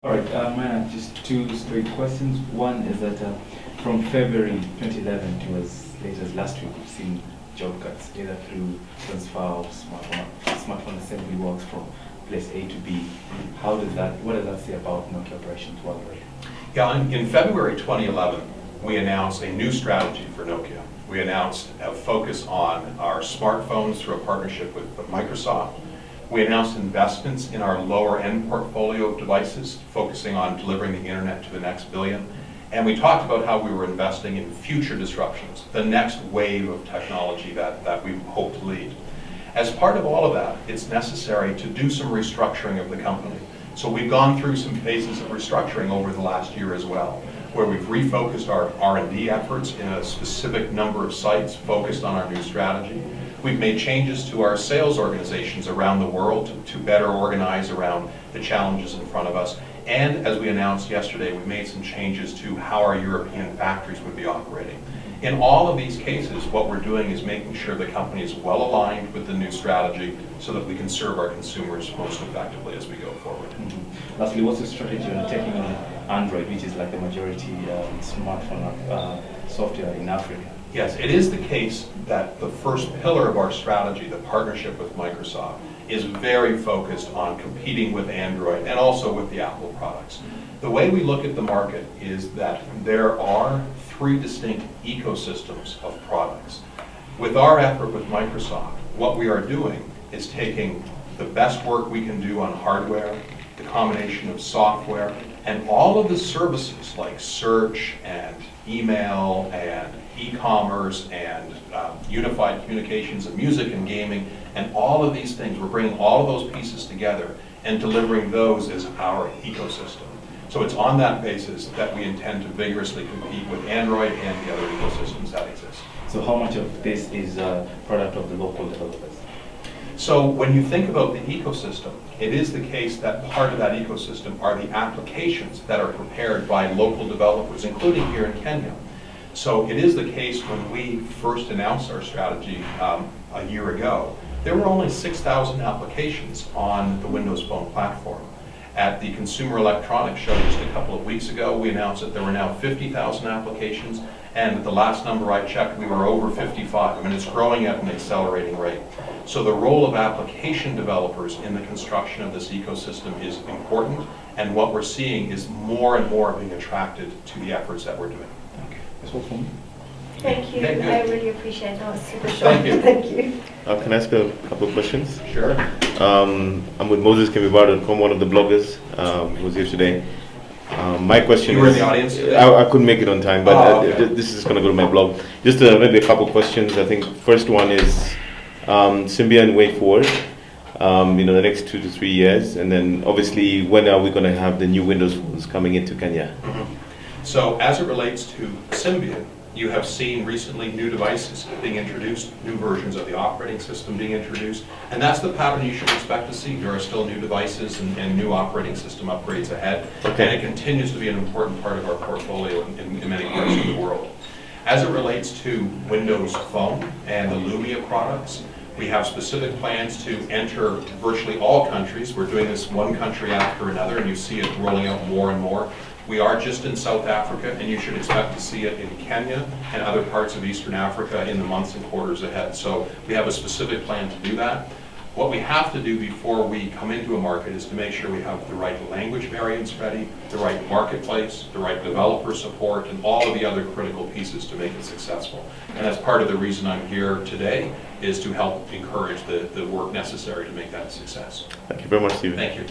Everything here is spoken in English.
All right, I have just two straight questions. One is that from February 2011 to as late as last week, we've seen job cuts either through transfer of smartphone assembly works from place A to B. What does that say about Nokia operations worldwide? Yeah, in February 2011, we announced a new strategy for Nokia. We announced a focus on our smartphones through a partnership with Microsoft. We announced investments in our lower-end portfolio of devices, focusing on delivering the internet to the next billion. And we talked about how we were investing in future disruptions, the next wave of technology that we hope to lead. As part of all of that, it's necessary to do some restructuring of the company. So we've gone through some phases of restructuring over the last year as well, where we've refocused our R&D efforts in a specific number of sites focused on our new strategy. We've made changes to our sales organizations around the world to better organize around the challenges in front of us. And as we announced yesterday, we made some changes to how our European factories would be operating. In all of these cases, what we're doing is making sure the company is well aligned with the new strategy so that we can serve our consumers most effectively as we go forward. Mm-hmm. Lastly, what's the strategy on taking on Android, which is like the majority smartphone software in Africa? Yes, it is the case that the first pillar of our strategy, the partnership with Microsoft, is very focused on competing with Android and also with the Apple products. The way we look at the market is that there are three distinct ecosystems of products. With our effort with Microsoft, what we are doing is taking the best work we can do on hardware, the combination of software, and all of the services like search and email and e-commerce and unified communications and music and gaming and all of these things. We're bringing all of those pieces together and delivering those as our ecosystem. So it's on that basis that we intend to vigorously compete with Android and the other ecosystems that exist. So how much of this is a product of the local developers? So when you think about the ecosystem, it is the case that part of that ecosystem are the applications that are prepared by local developers, including here in Kenya. So it is the case when we first announced our strategy a year ago, there were only 6,000 applications on the Windows Phone platform. At the Consumer Electronics Show just a couple of weeks ago, we announced that there were now 50,000 applications, and at the last number I checked, we were over 55. I mean, it's growing at an accelerating rate. So the role of application developers in the construction of this ecosystem is important, and what we're seeing is more and more being attracted to the efforts that we're doing. Okay. That's all from me. Thank you. Okay, I really appreciate it. That was super short. Thank you. Thank you. Can I ask a couple of questions? Sure. I'm with Kemibaro.com, one of the bloggers who was here today. My question You were in is, the audience today? I couldn't make it on time, but okay. this is going to go to my blog. Just maybe a couple of questions. I think first one is Symbian way forward, the next 2 to 3 years, and then obviously when are we going to have the new Windows phones coming into Kenya? Mm-hmm. So as it relates to Symbian, you have seen recently new devices being introduced, new versions of the operating system being introduced, and that's the pattern you should expect to see. There are still new devices and new operating system upgrades ahead, and it continues to be an important part of our portfolio in many parts of the world. As it relates to Windows Phone and the Lumia products, we have specific plans to enter virtually all countries. We're doing this one country after another, and you see it rolling out more and more. We are just in South Africa, and you should expect to see it in Kenya and other parts of Eastern Africa in the months and quarters ahead. So we have a specific plan to do that. What we have to do before we come into a market is to make sure we have the right language variants ready, the right marketplace, the right developer support, and all of the other critical pieces to make it successful. And that's part of the reason I'm here today, is to help encourage the work necessary to make that a success. Thank you very much, Stephen. Thank you.